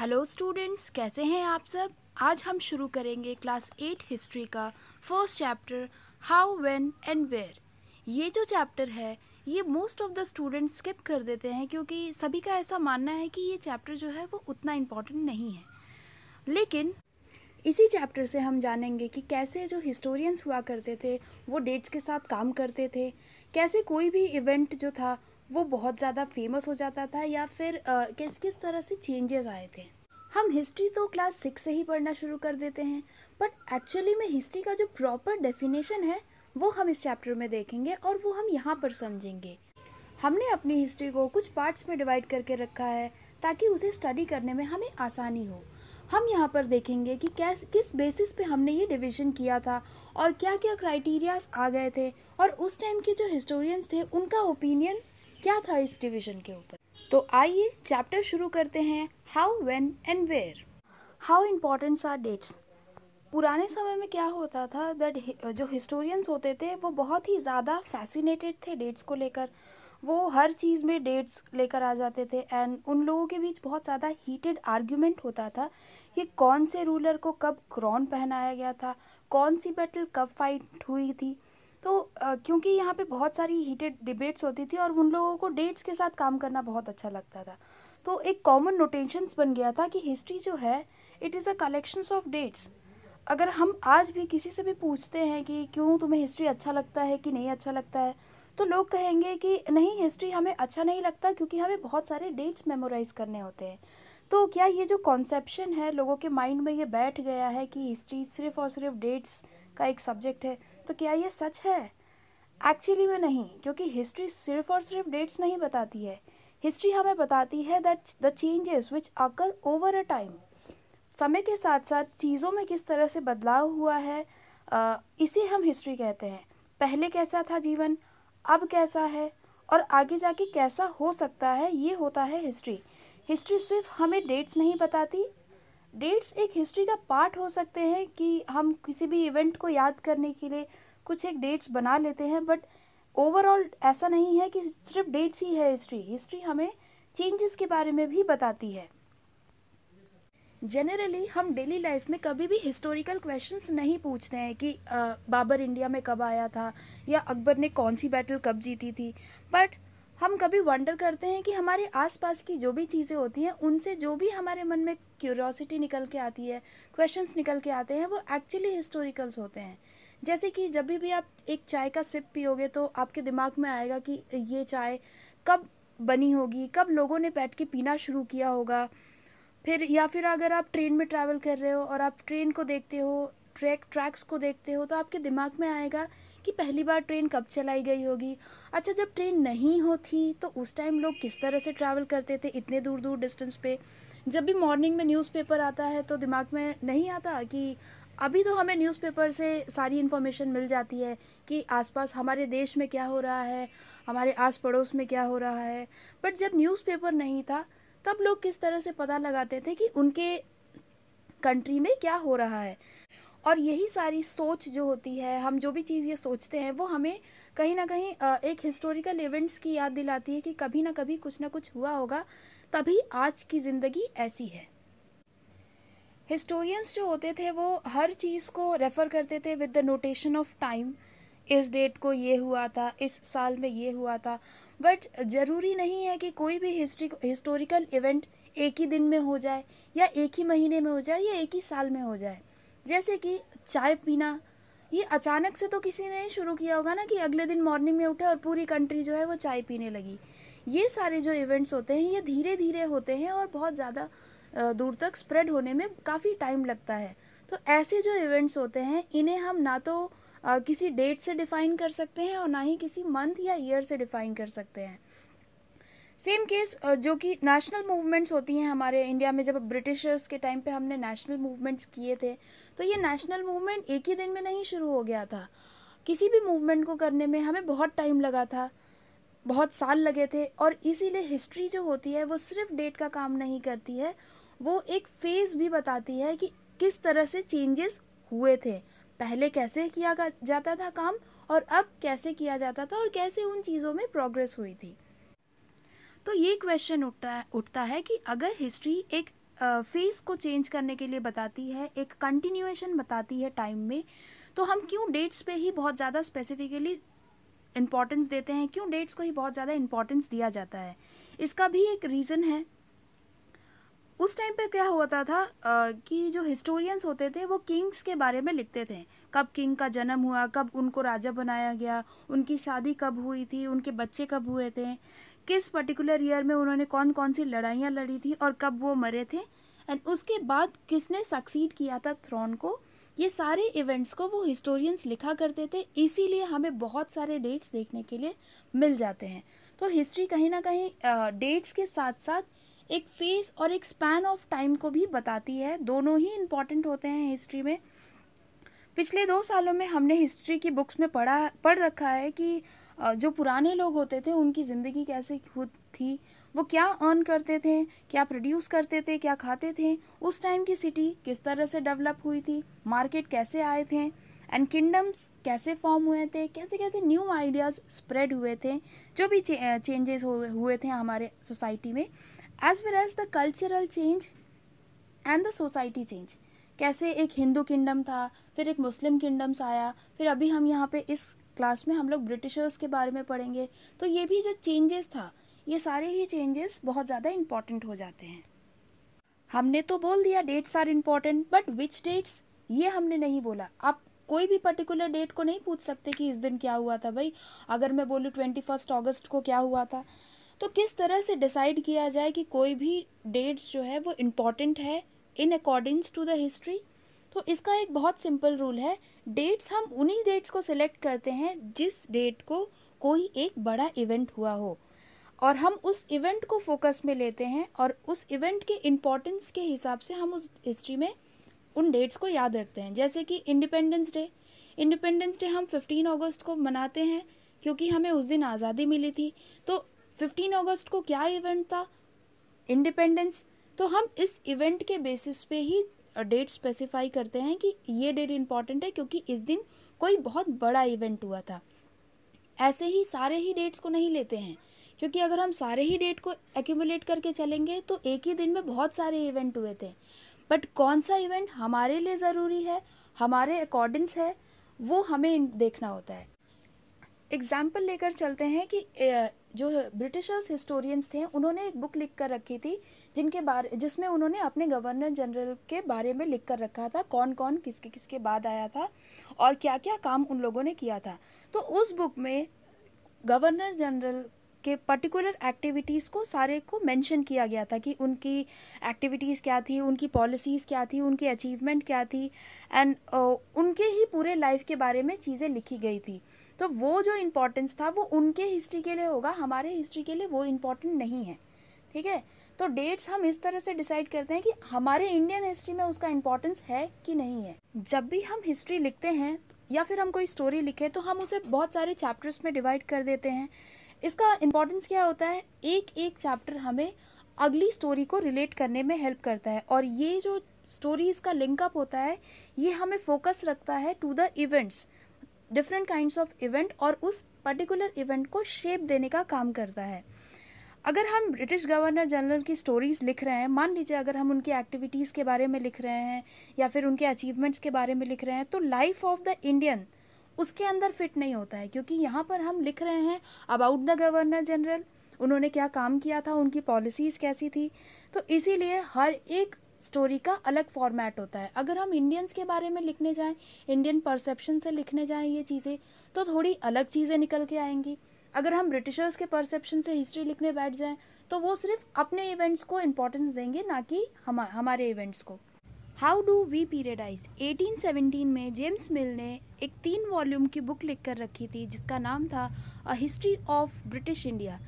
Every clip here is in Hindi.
हेलो स्टूडेंट्स, कैसे हैं आप सब। आज हम शुरू करेंगे क्लास 8 हिस्ट्री का first chapter how when and where. ये जो चैप्टर है ये most of the students skip कर देते हैं क्योंकि सभी का ऐसा मानना है कि ये चैप्टर जो है वो उतना इम्पॉर्टेंट नहीं है। लेकिन इसी चैप्टर से हम जानेंगे कि कैसे जो हिस्टोरियंस हुआ करते थे वो डेट्स के साथ काम करते थे, कैसे कोई भी इवेंट जो था वो बहुत ज़्यादा फेमस हो जाता था या फिर किस किस तरह से चेंजेस आए थे। हम हिस्ट्री तो क्लास 6 से ही पढ़ना शुरू कर देते हैं, बट एक्चुअली में हिस्ट्री का जो प्रॉपर डेफिनेशन है वो हम इस चैप्टर में देखेंगे और वो हम यहाँ पर समझेंगे। हमने अपनी हिस्ट्री को कुछ पार्ट्स में डिवाइड करके रखा है ताकि उसे स्टडी करने में हमें आसानी हो। हम यहाँ पर देखेंगे कि किस बेसिस पे हमने ये डिवीज़न किया था और क्या क्या क्राइटेरियाज आ गए थे और उस टाइम के जो हिस्टोरियंस थे उनका ओपिनियन क्या था इस डिवीज़न के ऊपर। तो आइए चैप्टर शुरू करते हैं। How, when and where. How importance are dates. पुराने समय में क्या होता था दैट जो हिस्टोरियंस होते थे वो बहुत ही ज़्यादा फैसिनेटेड थे डेट्स को लेकर। वो हर चीज़ में डेट्स लेकर आ जाते थे एंड उन लोगों के बीच बहुत ज़्यादा हीटेड आर्ग्यूमेंट होता था कि कौन से रूलर को कब क्राउन पहनाया गया था, कौन सी बैटल कब फाइट हुई थी। तो क्योंकि यहाँ पे बहुत सारी हीटेड डिबेट्स होती थी और उन लोगों को डेट्स के साथ काम करना बहुत अच्छा लगता था, तो एक कॉमन नोटेशंस बन गया था कि हिस्ट्री जो है it is a collections of dates. अगर हम आज भी किसी से भी पूछते हैं कि क्यों तुम्हें हिस्ट्री अच्छा लगता है कि नहीं अच्छा लगता है, तो लोग कहेंगे कि नहीं, हिस्ट्री हमें अच्छा नहीं लगता क्योंकि हमें बहुत सारे डेट्स मेमोराइज करने होते हैं। तो क्या ये जो कॉन्सेप्शन है लोगों के माइंड में ये बैठ गया है कि हिस्ट्री सिर्फ और सिर्फ डेट्स का एक सब्जेक्ट है, तो क्या ये सच है? एक्चुअली में नहीं, क्योंकि हिस्ट्री सिर्फ और सिर्फ डेट्स नहीं बताती है। हिस्ट्री हमें बताती है that the changes which occur over a time. समय के साथ साथ चीज़ों में किस तरह से बदलाव हुआ है, इसे हम हिस्ट्री कहते हैं। पहले कैसा था जीवन, अब कैसा है और आगे जाके कैसा हो सकता है, ये होता है हिस्ट्री। हिस्ट्री सिर्फ हमें डेट्स नहीं बताती। डेट्स एक हिस्ट्री का पार्ट हो सकते हैं कि हम किसी भी इवेंट को याद करने के लिए कुछ एक डेट्स बना लेते हैं, बट ओवरऑल ऐसा नहीं है कि सिर्फ डेट्स ही है हिस्ट्री। हिस्ट्री हमें चेंजेस के बारे में भी बताती है। जनरली हम डेली लाइफ में कभी भी हिस्टोरिकल क्वेश्चंस नहीं पूछते हैं कि बाबर इंडिया में कब आया था या अकबर ने कौन सी बैटल कब जीती थी, बट हम कभी वंडर करते हैं कि हमारे आसपास की जो भी चीज़ें होती हैं उनसे जो भी हमारे मन में क्यूरियोसिटी निकल के आती है, क्वेश्चंस निकल के आते हैं, वो एक्चुअली हिस्टोरिकल्स होते हैं। जैसे कि जब भी आप एक चाय का सिप पियोगे तो आपके दिमाग में आएगा कि ये चाय कब बनी होगी, कब लोगों ने बैठ के पीना शुरू किया होगा। फिर या फिर अगर आप ट्रेन में ट्रैवल कर रहे हो और आप ट्रेन को देखते हो, ट्रैक्स को देखते हो, तो आपके दिमाग में आएगा कि पहली बार ट्रेन कब चलाई गई होगी। अच्छा, जब ट्रेन नहीं होती तो उस टाइम लोग किस तरह से ट्रैवल करते थे इतने दूर दूर डिस्टेंस पे। जब भी मॉर्निंग में न्यूज़पेपर आता है तो दिमाग में नहीं आता कि अभी तो हमें न्यूज़पेपर से सारी इन्फॉर्मेशन मिल जाती है कि आसपास हमारे देश में क्या हो रहा है, हमारे आस पड़ोस में क्या हो रहा है। बट जब न्यूज़पेपर नहीं था तब लोग किस तरह से पता लगाते थे कि उनके कंट्री में क्या हो रहा है। और यही सारी सोच जो होती है, हम जो भी चीज़ ये सोचते हैं वो हमें कहीं ना कहीं एक हिस्टोरिकल इवेंट्स की याद दिलाती है कि कभी ना कभी कुछ ना कुछ हुआ होगा, तभी आज की ज़िंदगी ऐसी है। हिस्टोरियंस जो होते थे वो हर चीज़ को रेफ़र करते थे with the notation of time. इस डेट को ये हुआ था, इस साल में ये हुआ था। बट ज़रूरी नहीं है कि कोई भी हिस्टोरिकल इवेंट एक ही दिन में हो जाए या एक ही महीने में हो जाए या एक ही साल में हो जाए। जैसे कि चाय पीना, ये अचानक से तो किसी ने नहीं शुरू किया होगा ना कि अगले दिन मॉर्निंग में उठे और पूरी कंट्री जो है वो चाय पीने लगी। ये सारे जो इवेंट्स होते हैं ये धीरे धीरे होते हैं और बहुत ज़्यादा दूर तक स्प्रेड होने में काफ़ी टाइम लगता है। तो ऐसे जो इवेंट्स होते हैं इन्हें हम ना तो किसी डेट से डिफ़ाइन कर सकते हैं और ना ही किसी मंथ या ईयर से डिफ़ाइन कर सकते हैं। सेम केस जो कि नेशनल मूवमेंट्स होती हैं हमारे इंडिया में, जब ब्रिटिशर्स के टाइम पे हमने नेशनल मूवमेंट्स किए थे तो ये नेशनल मूवमेंट एक ही दिन में नहीं शुरू हो गया था। किसी भी मूवमेंट को करने में हमें बहुत टाइम लगा था, बहुत साल लगे थे। और इसीलिए हिस्ट्री जो होती है वो सिर्फ डेट का काम नहीं करती है, वो एक फेज़ भी बताती है कि किस तरह से चेंजेस हुए थे, पहले कैसे किया जाता था काम और अब कैसे किया जाता था और कैसे उन चीज़ों में प्रोग्रेस हुई थी। तो ये क्वेश्चन उठता है कि अगर हिस्ट्री एक फेस को चेंज करने के लिए बताती है, एक कंटिन्यूएशन बताती है टाइम में। तो हम क्यों डेट्स पे ही बहुत ज़्यादा स्पेसिफिकली इम्पोर्टेंस देते हैं, क्यों डेट्स को ही बहुत ज़्यादा इम्पोर्टेंस दिया जाता है, इसका भी एक रीज़न है। उस टाइम पे क्या होता था कि जो हिस्टोरियंस होते थे वो किंग्स के बारे में लिखते थे, कब किंग का जन्म हुआ, कब उनको राजा बनाया गया, उनकी शादी कब हुई थी, उनके बच्चे कब हुए थे, किस पर्टिकुलर ईयर में उन्होंने कौन कौन सी लड़ाइयाँ लड़ी थी और कब वो मरे थे, एंड उसके बाद किसने सक्सीड किया था थ्रोन को। ये सारे इवेंट्स को वो हिस्टोरियंस लिखा करते थे, इसीलिए हमें बहुत सारे डेट्स देखने के लिए मिल जाते हैं। तो हिस्ट्री कहीं ना कहीं डेट्स के साथ साथ एक फेस और एक स्पैन ऑफ टाइम को भी बताती है। दोनों ही इम्पॉर्टेंट होते हैं हिस्ट्री में। पिछले 2 सालों में हमने हिस्ट्री की बुक्स में पढ़ रखा है कि जो पुराने लोग होते थे उनकी ज़िंदगी कैसे थी, वो क्या अर्न करते थे, क्या प्रोड्यूस करते थे, क्या खाते थे, उस टाइम की सिटी किस तरह से डेवलप हुई थी, मार्केट कैसे आए थे, एंड किंगडम्स कैसे फॉर्म हुए थे, कैसे कैसे न्यू आइडियाज़ स्प्रेड हुए थे, जो भी चेंजेस हुए थे हमारे सोसाइटी में, as well as the cultural change and the society change. कैसे एक हिंदू किंगडम था, फिर एक मुस्लिम किंगडम्स आया, फिर अभी हम यहाँ पे इस क्लास में हम लोग ब्रिटिशर्स के बारे में पढ़ेंगे। तो ये भी जो चेंजेस था, ये सारे ही चेंजेस बहुत ज़्यादा इम्पॉर्टेंट हो जाते हैं। हमने तो बोल दिया dates are important, but which dates, ये हमने नहीं बोला। आप कोई भी पर्टिकुलर डेट को नहीं पूछ सकते कि इस दिन क्या हुआ था। भाई अगर मैं बोलूँ 21 अगस्त को क्या हुआ था, तो किस तरह से डिसाइड किया जाए कि कोई भी डेट्स जो है वो इम्पॉर्टेंट है इन अकॉर्डिंग्स टू द हिस्ट्री। तो इसका एक बहुत सिंपल रूल है, डेट्स हम उन्हीं डेट्स को सिलेक्ट करते हैं जिस डेट को कोई एक बड़ा इवेंट हुआ हो, और हम उस इवेंट को फोकस में लेते हैं और उस इवेंट के इम्पोर्टेंस के हिसाब से हम उस हिस्ट्री में उन डेट्स को याद रखते हैं। जैसे कि इंडिपेंडेंस डे हम 15 अगस्त को मनाते हैं क्योंकि हमें उस दिन आज़ादी मिली थी। तो 15 अगस्त को क्या इवेंट था, इंडिपेंडेंस। तो हम इस इवेंट के बेसिस पे ही डेट स्पेसिफाई करते हैं कि ये डेट इम्पॉर्टेंट है क्योंकि इस दिन कोई बहुत बड़ा इवेंट हुआ था। ऐसे ही सारे ही डेट्स को नहीं लेते हैं, क्योंकि अगर हम सारे ही डेट को एक्यूमुलेट करके चलेंगे तो एक ही दिन में बहुत सारे इवेंट हुए थे। बट कौन सा इवेंट हमारे लिए ज़रूरी है, हमारे अकॉर्डिंग्स है, वो हमें देखना होता है। एग्जाम्पल लेकर चलते हैं कि जो ब्रिटिशर्स हिस्टोरियंस थे उन्होंने एक बुक लिख कर रखी थी जिसमें उन्होंने अपने गवर्नर जनरल के बारे में लिख कर रखा था, कौन कौन किसके किसके बाद आया था और क्या क्या काम उन लोगों ने किया था। तो उस बुक में गवर्नर जनरल के पर्टिकुलर एक्टिविटीज़ को सारे को मेंशन किया गया था कि उनकी एक्टिविटीज़ क्या थी, उनकी पॉलिसीज़ क्या थी, उनकी अचीवमेंट क्या थी, एंड उनके ही पूरे लाइफ के बारे में चीज़ें लिखी गई थी। तो वो जो इम्पोर्टेंस था वो उनके हिस्ट्री के लिए होगा, हमारे हिस्ट्री के लिए वो इम्पोर्टेंट नहीं है। ठीक है, तो डेट्स हम इस तरह से डिसाइड करते हैं कि हमारे इंडियन हिस्ट्री में उसका इम्पोर्टेंस है कि नहीं है। जब भी हम हिस्ट्री लिखते हैं या फिर हम कोई स्टोरी लिखे तो हम उसे बहुत सारे चैप्टर्स में डिवाइड कर देते हैं। इसका इम्पोर्टेंस क्या होता है, एक एक चैप्टर हमें अगली स्टोरी को रिलेट करने में हेल्प करता है, और ये जो स्टोरीज़ का लिंकअप होता है ये हमें फोकस रखता है to the events, different kinds of event, और उस पर्टिकुलर इवेंट को शेप देने का काम करता है। अगर हम ब्रिटिश गवर्नर जनरल की स्टोरीज़ लिख रहे हैं, मान लीजिए अगर हम उनकी एक्टिविटीज़ के बारे में लिख रहे हैं या फिर उनके अचीवमेंट्स के बारे में लिख रहे हैं, तो लाइफ ऑफ द इंडियन उसके अंदर फिट नहीं होता है, क्योंकि यहाँ पर हम लिख रहे हैं अबाउट द गवर्नर जनरल, उन्होंने क्या काम किया था, उनकी पॉलिसीज़ कैसी थी। तो इसीलिए हर एक स्टोरी का अलग फॉर्मेट होता है। अगर हम इंडियंस के बारे में लिखने जाएं, इंडियन परसेप्शन से लिखने जाएं ये चीज़ें, तो थोड़ी अलग चीज़ें निकल के आएंगी। अगर हम ब्रिटिशर्स के परसेप्शन से हिस्ट्री लिखने बैठ जाएं तो वो सिर्फ अपने इवेंट्स को इम्पोर्टेंस देंगे, ना कि हमारे इवेंट्स को। हाउ डू वी पीरियडाइज 1817 में जेम्स मिल ने एक 3 वॉल्यूम की बुक लिख कर रखी थी जिसका नाम था a history of British India.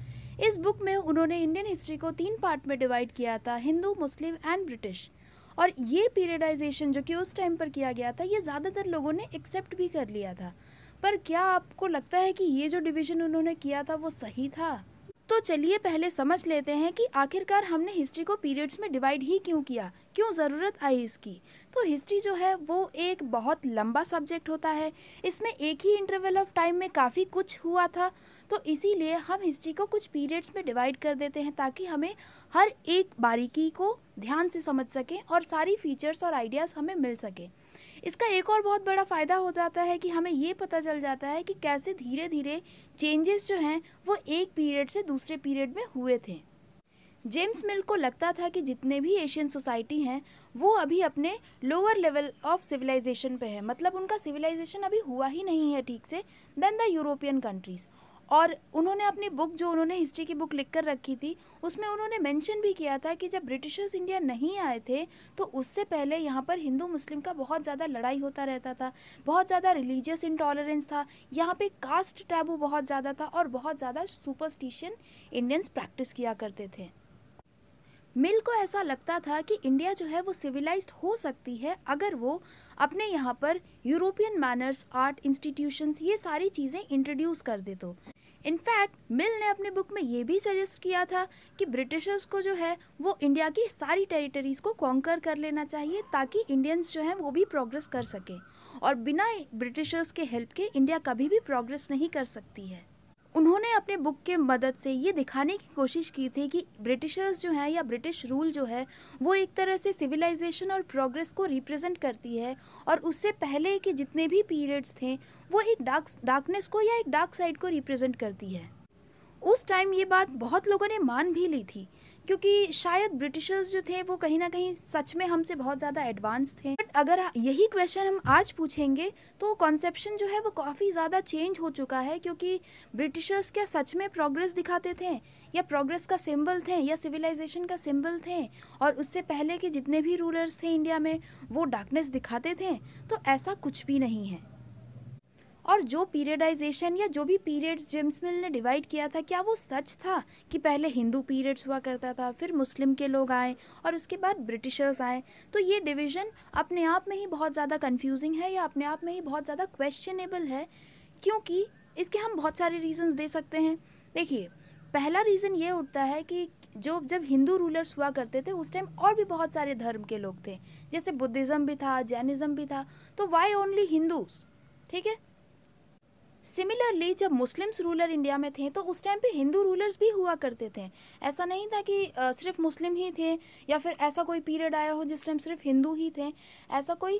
इस बुक में उन्होंने इंडियन हिस्ट्री को 3 पार्ट में डिवाइड किया था, हिंदू, मुस्लिम एंड ब्रिटिश। और ये पीरियडाइजेशन जो कि उस टाइम पर किया गया था, ये ज़्यादातर लोगों ने एक्सेप्ट भी कर लिया था। पर क्या आपको लगता है कि ये जो डिवीज़न उन्होंने किया था वो सही था? तो चलिए पहले समझ लेते हैं कि आखिरकार हमने हिस्ट्री को पीरियड्स में डिवाइड ही क्यों किया, क्यों ज़रूरत आई इसकी। तो हिस्ट्री जो है वो एक बहुत लंबा सब्जेक्ट होता है, इसमें एक ही इंटरवल ऑफ टाइम में काफ़ी कुछ हुआ था, तो इसीलिए हम हिस्ट्री को कुछ पीरियड्स में डिवाइड कर देते हैं ताकि हमें हर एक बारीकी को ध्यान से समझ सकें और सारी फीचर्स और आइडियाज़ हमें मिल सकें। इसका एक और बहुत बड़ा फ़ायदा हो जाता है कि हमें ये पता चल जाता है कि कैसे धीरे धीरे चेंजेस जो हैं वो एक पीरियड से दूसरे पीरियड में हुए थे। जेम्स मिल को लगता था कि जितने भी एशियन सोसाइटी हैं वो अभी अपने लोअर लेवल ऑफ सिविलाइजेशन पे है, मतलब उनका सिविलाइजेशन अभी हुआ ही नहीं है ठीक से देन द यूरोपियन कंट्रीज़। और उन्होंने अपनी बुक, जो उन्होंने हिस्ट्री की बुक लिख कर रखी थी, उसमें उन्होंने मेंशन भी किया था कि जब ब्रिटिशर्स इंडिया नहीं आए थे तो उससे पहले यहाँ पर हिंदू मुस्लिम का बहुत ज़्यादा लड़ाई होता रहता था, बहुत ज़्यादा रिलीजियस इंटॉलरेंस था, यहाँ पे कास्ट टैबू बहुत ज़्यादा था और बहुत ज़्यादा सुपरस्टिशन इंडियंस प्रैक्टिस किया करते थे। मिल को ऐसा लगता था कि इंडिया जो है वो सिविलाइज्ड हो सकती है अगर वो अपने यहाँ पर यूरोपियन मैनर्स, आर्ट, इंस्टीट्यूशंस, ये सारी चीज़ें इंट्रोड्यूस कर दे। तो इनफैक्ट मिल ने अपने बुक में ये भी सजेस्ट किया था कि ब्रिटिशर्स को जो है वो इंडिया की सारी टेरिटरीज़ को कॉन्कर कर लेना चाहिए ताकि इंडियंस जो हैं वो भी प्रोग्रेस कर सकें, और बिना ब्रिटिशर्स के हेल्प के इंडिया कभी भी प्रोग्रेस नहीं कर सकती है। उन्होंने अपने बुक के मदद से ये दिखाने की कोशिश की थी कि ब्रिटिशर्स जो है या ब्रिटिश रूल जो है वो एक तरह से सिविलाइजेशन और प्रोग्रेस को रिप्रेजेंट करती है, और उससे पहले के जितने भी पीरियड्स थे वो एक डार्कनेस को या एक डार्क साइड को रिप्रेजेंट करती है। उस टाइम ये बात बहुत लोगों ने मान भी ली थी क्योंकि शायद ब्रिटिशर्स जो थे वो कहीं ना कहीं सच में हमसे बहुत ज़्यादा एडवांस थे। बट अगर यही क्वेश्चन हम आज पूछेंगे तो कॉन्सेप्शन जो है वो काफ़ी ज़्यादा चेंज हो चुका है, क्योंकि ब्रिटिशर्स क्या सच में प्रोग्रेस दिखाते थे या प्रोग्रेस का सिंबल थे या सिविलाइजेशन का सिंबल थे, और उससे पहले के जितने भी रूलर्स थे इंडिया में वो डार्कनेस दिखाते थे? तो ऐसा कुछ भी नहीं है। और जो पीरियडाइजेशन या जो भी पीरियड्स जेम्स मिल ने डिवाइड किया था, क्या वो सच था कि पहले हिंदू पीरियड्स हुआ करता था, फिर मुस्लिम के लोग आए और उसके बाद ब्रिटिशर्स आए? तो ये डिवीज़न अपने आप में ही बहुत ज़्यादा कंफ्यूजिंग है या अपने आप में ही बहुत ज़्यादा क्वेश्चनेबल है, क्योंकि इसके हम बहुत सारे रीजंस दे सकते हैं। देखिए, पहला रीज़न ये उठता है कि जब हिंदू रूलर्स हुआ करते थे उस टाइम और भी बहुत सारे धर्म के लोग थे, जैसे बुद्धिज़्म भी था, जैनिज़्म भी था, तो वाई ओनली हिंदूज? ठीक है। सिमिलरली जब मुस्लिम्स रूलर इंडिया में थे तो उस टाइम पे हिंदू रूलर्स भी हुआ करते थे। ऐसा नहीं था कि सिर्फ मुस्लिम ही थे, या फिर ऐसा कोई पीरियड आया हो जिस टाइम सिर्फ हिंदू ही थे। ऐसा कोई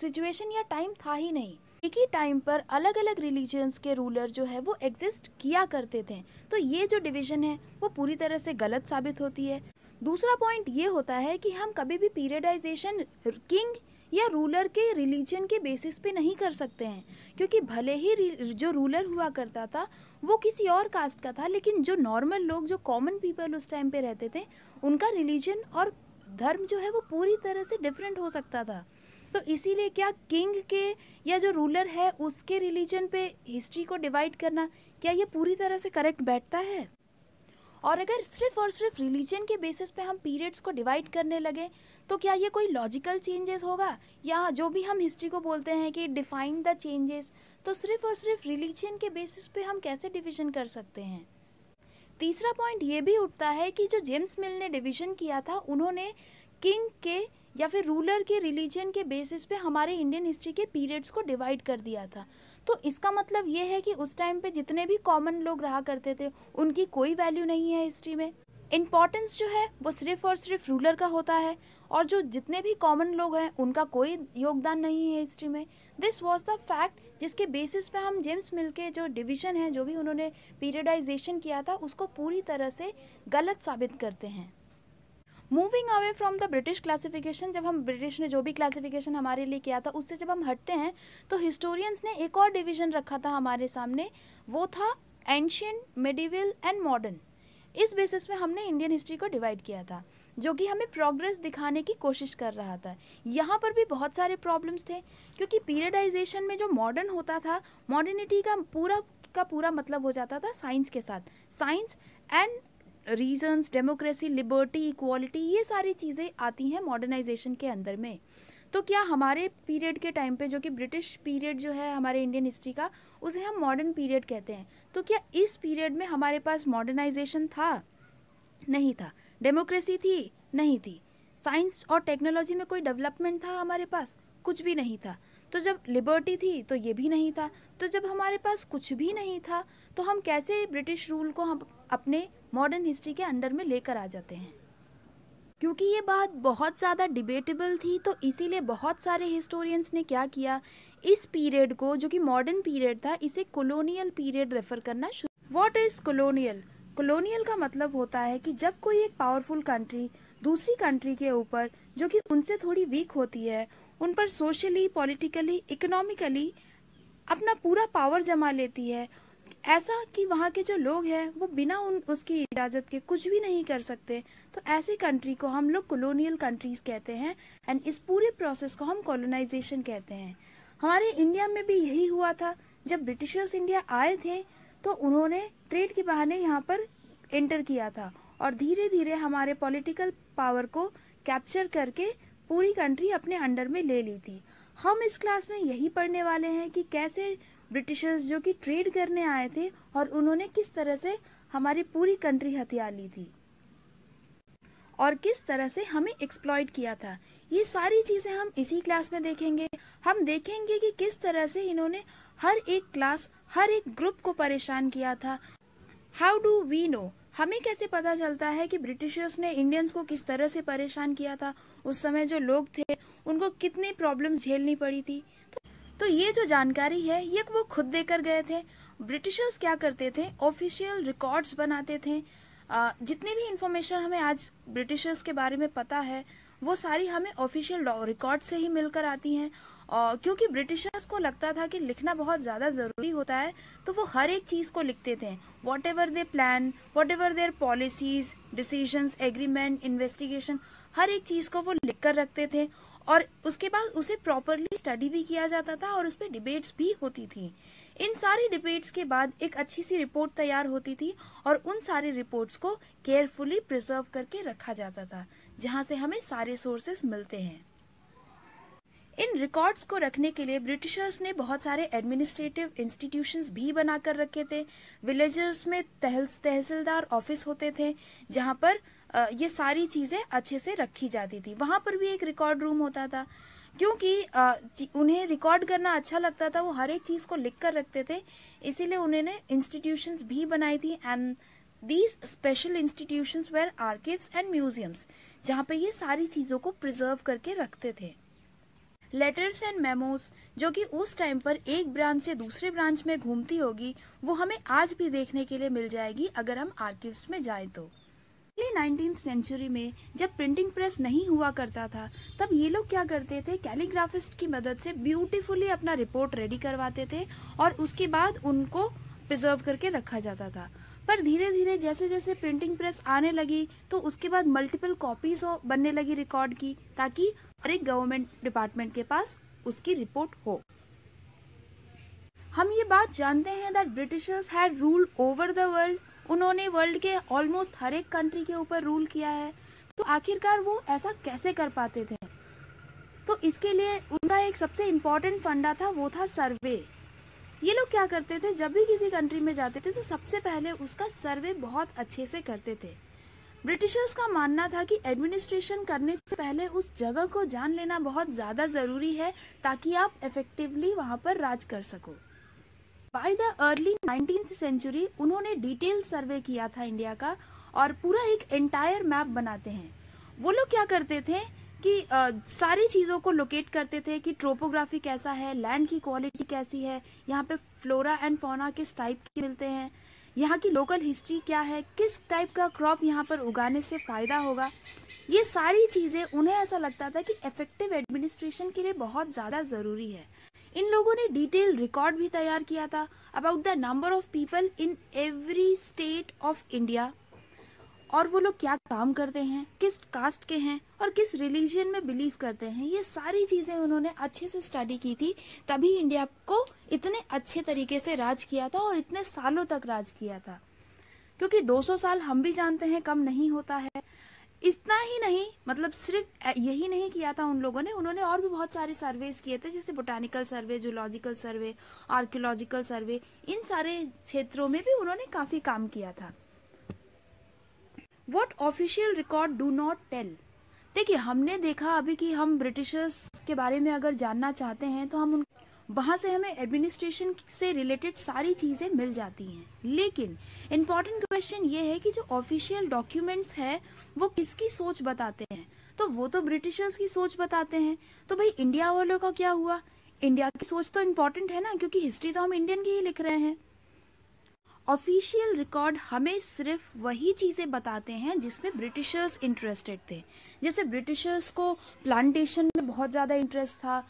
सिचुएशन या टाइम था ही नहीं। एक ही टाइम पर अलग अलग रिलीजन्स के रूलर जो है वो एग्जिस्ट किया करते थे। तो ये जो डिवीज़न है वो पूरी तरह से गलत साबित होती है। दूसरा पॉइंट ये होता है कि हम कभी भी पीरियडाइजेशन किंग या रूलर के रिलीजन के बेसिस पे नहीं कर सकते हैं, क्योंकि भले ही जो रूलर हुआ करता था वो किसी और कास्ट का था, लेकिन जो नॉर्मल लोग, जो कॉमन पीपल उस टाइम पे रहते थे, उनका रिलीजन और धर्म जो है वो पूरी तरह से डिफरेंट हो सकता था। तो इसीलिए क्या किंग के या जो रूलर है उसके रिलीजन पे हिस्ट्री को डिवाइड करना, क्या ये पूरी तरह से करेक्ट बैठता है? और अगर सिर्फ और सिर्फ रिलीजन के बेसिस पे हम पीरियड्स को डिवाइड करने लगे तो क्या ये कोई लॉजिकल चेंजेस होगा? या जो भी हम हिस्ट्री को बोलते हैं कि डिफाइन द चेंजेस, तो सिर्फ और सिर्फ रिलीजन के बेसिस पे हम कैसे डिवीजन कर सकते हैं? तीसरा पॉइंट ये भी उठता है कि जो जेम्स मिल ने डिवीजन किया था, उन्होंने किंग के या फिर रूलर के रिलीजन के बेसिस पे हमारे इंडियन हिस्ट्री के पीरियड्स को डिवाइड कर दिया था। तो इसका मतलब ये है कि उस टाइम पे जितने भी कॉमन लोग रहा करते थे उनकी कोई वैल्यू नहीं है हिस्ट्री में। इम्पॉर्टेंस जो है वो सिर्फ और सिर्फ रूलर का होता है, और जो जितने भी कॉमन लोग हैं उनका कोई योगदान नहीं है हिस्ट्री में। दिस वॉज द फैक्ट जिसके बेसिस पे हम जेम्स मिल के जो डिवीज़न है, जो भी उन्होंने पीरियडाइजेशन किया था, उसको पूरी तरह से गलत साबित करते हैं। Moving away from the British classification, जब हम ब्रिटिश ने जो भी क्लासिफिकेशन हमारे लिए किया था उससे जब हम हटते हैं तो हिस्टोरियंस ने एक और डिवीज़न रखा था हमारे सामने, वो था एंशियंट, मिडिवल एंड मॉडर्न। इस बेसिस में हमने इंडियन हिस्ट्री को डिवाइड किया था, जो कि हमें प्रोग्रेस दिखाने की कोशिश कर रहा था। यहाँ पर भी बहुत सारे प्रॉब्लम्स थे, क्योंकि पीरियडाइजेशन में जो मॉडर्न होता था, मॉडर्निटी का पूरा मतलब हो जाता था साइंस के साथ। Science and reasons, democracy, liberty, equality, ये सारी चीज़ें आती हैं मॉडर्नाइजेशन के अंदर में। तो क्या हमारे पीरियड के टाइम पे, जो कि ब्रिटिश पीरियड जो है हमारे इंडियन हिस्ट्री का, उसे हम मॉडर्न पीरियड कहते हैं, तो क्या इस पीरियड में हमारे पास मॉडर्नाइजेशन था? नहीं था। डेमोक्रेसी थी? नहीं थी। साइंस और टेक्नोलॉजी में कोई डेवलपमेंट था हमारे पास? कुछ भी नहीं था। तो जब लिबर्टी थी तो ये भी नहीं था। तो जब हमारे पास कुछ भी नहीं था तो हम कैसे ब्रिटिश रूल को हम अपने मॉडर्न हिस्ट्री के अंडर में लेकर आ जाते हैं? क्योंकि ये बात बहुत ज़्यादा डिबेटेबल थी, तो इसीलिए बहुत सारे हिस्टोरियंस ने क्या किया, इस पीरियड को, जो कि मॉडर्न पीरियड था, इसे कॉलोनियल पीरियड रेफर करना शुरू। What is colonial? कॉलोनियल का मतलब होता है कि जब कोई एक पावरफुल कंट्री दूसरी कंट्री के ऊपर, जो कि उनसे थोड़ी वीक होती है, उन पर सोशली, पॉलिटिकली, इकोनॉमिकली अपना पूरा पावर जमा लेती है, ऐसा कि वहाँ के जो लोग हैं वो बिना उसकी इजाज़त के कुछ भी नहीं कर सकते, तो ऐसी कंट्री को हम लोग कॉलोनियल कंट्रीज कहते हैं। एंड इस पूरे प्रोसेस को हम कॉलोनाइजेशन कहते हैं। हमारे इंडिया में भी यही हुआ था। जब ब्रिटिशर्स इंडिया आए थे तो उन्होंने ट्रेड के बहाने यहाँ पर एंटर किया था और धीरे धीरे हमारे पॉलिटिकल पावर को कैप्चर करके पूरी कंट्री अपने अंडर में ले ली थी। हम इस क्लास में यही पढ़ने वाले हैं कि कैसे ब्रिटिशर्स, जो कि ट्रेड करने आए थे, और उन्होंने किस तरह से हमारी पूरी कंट्री हथिया ली थी और किस तरह से हमें एक्सप्लॉइट किया था। ये सारी चीजें हम इसी क्लास में देखेंगे। हम देखेंगे कि किस तरह से इन्होंने हर एक क्लास, हर एक ग्रुप को परेशान किया था। How do we know? हमें कैसे पता चलता है कि ब्रिटिशर्स ने इंडियंस को किस तरह से परेशान किया था? उस समय जो लोग थे उनको कितनी प्रॉब्लम्स झेलनी पड़ी थी। तो ये जो जानकारी है ये वो खुद देकर गए थे। ब्रिटिशर्स क्या करते थे, ऑफिशियल रिकॉर्ड्स बनाते थे। जितनी भी इंफॉर्मेशन हमें आज ब्रिटिशर्स के बारे में पता है वो सारी हमें ऑफिशियल रिकॉर्ड से ही मिलकर आती हैं। क्योंकि ब्रिटिशर्स को लगता था कि लिखना बहुत ज़्यादा ज़रूरी होता है, तो वो हर एक चीज़ को लिखते थे। Whatever they plan, whatever their policies, decisions, agreement, investigation, हर एक चीज़ को वो लिख कर रखते थे और उसके बाद उसे प्रॉपरली स्टडी भी किया जाता था और उस पर डिबेट्स भी होती थी। इन सारी डिबेट्स के बाद एक अच्छी सी रिपोर्ट तैयार होती थी और उन सारी रिपोर्ट्स को केयरफुली प्रिजर्व करके रखा जाता था, जहां से हमें सारे सोर्सेस मिलते हैं। इन रिकॉर्ड्स को रखने के लिए ब्रिटिशर्स ने बहुत सारे एडमिनिस्ट्रेटिव इंस्टीट्यूशंस भी बनाकर रखे थे। विलेजर्स में तहसीलदार ऑफिस होते थे जहां पर ये सारी चीजें अच्छे से रखी जाती थी। वहां पर भी एक रिकॉर्ड रूम होता था, क्योंकि उन्हें रिकॉर्ड करना अच्छा लगता था, वो हर एक चीज को लिख कर रखते थे, इसीलिए उन्होंने इंस्टीट्यूशंस भी बनाई थी। And these special institutions were archives and museums, जहाँ पे ये सारी चीजों को प्रिजर्व करके रखते थे। लेटर्स एंड मेमोस, जो कि उस टाइम पर एक ब्रांच से दूसरे ब्रांच में घूमती होगी, वो हमें आज भी देखने के लिए मिल जाएगी अगर हम आर्किव्स में जाएं तो। 19th सेंचुरी में जब प्रिंटिंग प्रेस नहीं हुआ करता था, तब ये लोग क्या करते थे, कैलीग्राफिस्ट की मदद से ब्यूटीफुली अपना रिपोर्ट रेडी करवाते थे और उसके बाद उनको प्रिजर्व करके रखा जाता था। पर धीरे धीरे जैसे जैसे प्रिंटिंग प्रेस आने लगी तो उसके बाद मल्टीपल कॉपीज बनने लगी रिकॉर्ड की, ताकि हर एक गवर्नमेंट डिपार्टमेंट के पास उसकी रिपोर्ट हो। हम ये बात जानते हैं that Britishers had rule over the world. उन्होंने वर्ल्ड के ऑलमोस्ट हर एक कंट्री के ऊपर रूल किया है। तो आखिरकार वो ऐसा कैसे कर पाते थे? तो इसके लिए उनका एक सबसे इम्पोर्टेंट फंडा था, वो था सर्वे। ये लोग क्या करते थे, जब भी किसी कंट्री में जाते थे तो सबसे पहले उसका सर्वे बहुत अच्छे से करते थे। ब्रिटिशर्स का मानना था कि एडमिनिस्ट्रेशन करने से पहले उस जगह को जान लेना बहुत ज्यादा जरूरी है, ताकि आप इफेक्टिवली वहां पर राज कर सको। By the early 19th century उन्होंने डिटेल सर्वे किया था इंडिया का और पूरा एक एंटायर मैप बनाते हैं। वो लोग क्या करते थे कि सारी चीजों को लोकेट करते थे कि ट्रोपोग्राफी कैसा है, लैंड की क्वालिटी कैसी है, यहाँ पे फ्लोरा एंड फौना किस टाइप के मिलते हैं, यहाँ की लोकल हिस्ट्री क्या है, किस टाइप का क्रॉप यहाँ पर उगाने से फायदा होगा। ये सारी चीजें उन्हें ऐसा लगता था कि इफेक्टिव एडमिनिस्ट्रेशन के लिए बहुत ज्यादा जरूरी है। इन लोगों ने डिटेल रिकॉर्ड भी तैयार किया था about the number of people in every state of India, और वो लोग क्या काम करते हैं, किस कास्ट के हैं और किस रिलीजन में बिलीव करते हैं। ये सारी चीजें उन्होंने अच्छे से स्टडी की थी, तभी इंडिया को इतने अच्छे तरीके से राज किया था और इतने सालों तक राज किया था। क्योंकि 200 साल हम भी जानते हैं कम नहीं होता है। इतना ही नहीं, मतलब सिर्फ यही नहीं किया था उन लोगों ने, उन्होंने और भी बहुत सारे सर्वेज किए थे, जैसे botanical survey, zoological survey, archaeological survey. इन सारे क्षेत्रों में भी उन्होंने काफी काम किया था। What official record do not tell. देखिए, हमने देखा अभी कि हम ब्रिटिशर्स के बारे में अगर जानना चाहते हैं तो हम वहां से हमें एडमिनिस्ट्रेशन से रिलेटेड सारी चीजें मिल जाती हैं, लेकिन इम्पॉर्टेंट क्वेश्चन ये है कि जो ऑफिशियल डॉक्यूमेंट्स है वो किसकी सोच बताते हैं। तो वो तो ब्रिटिशर्स की सोच बताते हैं, तो भाई इंडिया वालों का क्या हुआ। इंडिया की सोच तो इम्पोर्टेंट है ना, क्योंकि हिस्ट्री तो हम इंडियन की ही लिख रहे हैं। ऑफिशियल रिकॉर्ड हमें सिर्फ वही चीजें बताते हैं जिसमें ब्रिटिशर्स इंटरेस्टेड थे। जैसे ब्रिटिशर्स को प्लांटेशन में बहुत ज़्यादा इंटरेस्ट था,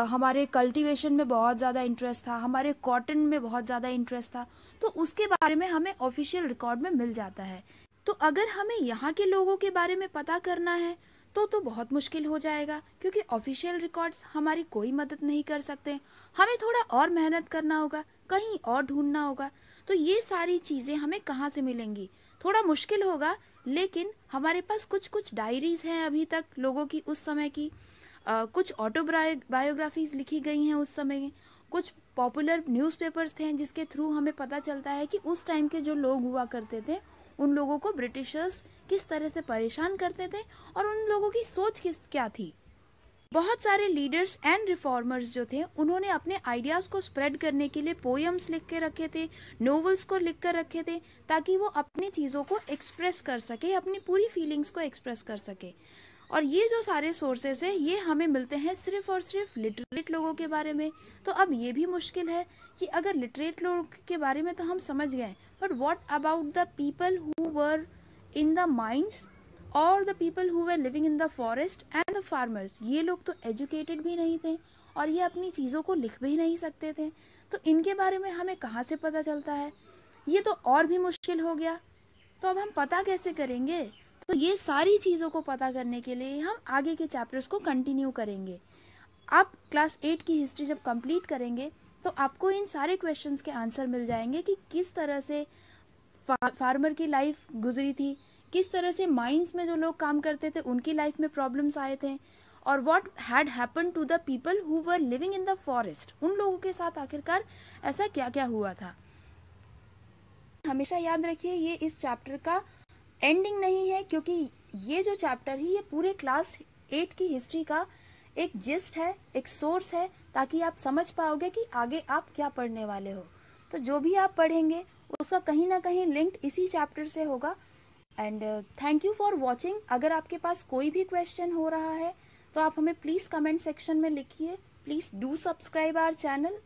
हमारे कल्टीवेशन में बहुत ज़्यादा इंटरेस्ट था, हमारे कॉटन में बहुत ज़्यादा इंटरेस्ट था, तो उसके बारे में हमें ऑफिशियल रिकॉर्ड में मिल जाता है। तो अगर हमें यहाँ के लोगों के बारे में पता करना है तो बहुत मुश्किल हो जाएगा, क्योंकि ऑफिशियल रिकॉर्ड्स हमारी कोई मदद नहीं कर सकते। हमें थोड़ा और मेहनत करना होगा, कहीं और ढूंढना होगा। तो ये सारी चीज़ें हमें कहाँ से मिलेंगी, थोड़ा मुश्किल होगा। लेकिन हमारे पास कुछ कुछ डायरीज हैं अभी तक लोगों की, उस समय की कुछ ऑटोबायोग्राफीज लिखी गई हैं उस समय की, कुछ पॉपुलर न्यूज़पेपर्स थे जिसके थ्रू हमें पता चलता है कि उस टाइम के जो लोग हुआ करते थे उन लोगों को ब्रिटिशर्स किस तरह से परेशान करते थे और उन लोगों की सोच क्या थी। बहुत सारे लीडर्स एंड रिफॉर्मर्स जो थे उन्होंने अपने आइडियाज को स्प्रेड करने के लिए पोएम्स लिख के रखे थे, नोवेल्स को लिख कर रखे थे, ताकि वो अपनी चीज़ों को एक्सप्रेस कर सके, अपनी पूरी फीलिंग्स को एक्सप्रेस कर सके। और ये जो सारे सोर्सेस है ये हमें मिलते हैं सिर्फ और सिर्फ लिटरेट लोगों के बारे में। तो अब ये भी मुश्किल है कि अगर लिटरेट लोगों के बारे में तो हम समझ गए, but what about the people who were in the mines और the people who were living in the forest and the farmers. ये लोग तो एजुकेटेड भी नहीं थे और ये अपनी चीज़ों को लिख भी नहीं सकते थे, तो इनके बारे में हमें कहाँ से पता चलता है। ये तो और भी मुश्किल हो गया। तो अब हम पता कैसे करेंगे। तो ये सारी चीज़ों को पता करने के लिए हम आगे के चैप्टर्स को कंटिन्यू करेंगे। आप क्लास 8 की हिस्ट्री जब कंप्लीट करेंगे तो आपको इन सारे क्वेश्चंस के आंसर मिल जाएंगे कि किस तरह से फार्मर की लाइफ गुजरी थी, किस तरह से माइंस में जो लोग काम करते थे उनकी लाइफ में प्रॉब्लम्स आए थे, और what had happen to the people who were living in the forest. उन लोगों के साथ आखिरकार ऐसा क्या क्या हुआ था। हमेशा याद रखिए ये इस चैप्टर का एंडिंग नहीं है, क्योंकि ये जो चैप्टर है ये पूरे क्लास 8 की हिस्ट्री का एक जिस्ट है, एक सोर्स है, ताकि आप समझ पाओगे कि आगे आप क्या पढ़ने वाले हो। तो जो भी आप पढ़ेंगे उसका कहीं ना कहीं लिंक इसी चैप्टर से होगा। And thank you for watching. अगर आपके पास कोई भी क्वेश्चन हो रहा है तो आप हमें प्लीज़ कमेंट सेक्शन में लिखिए। Please do subscribe our channel.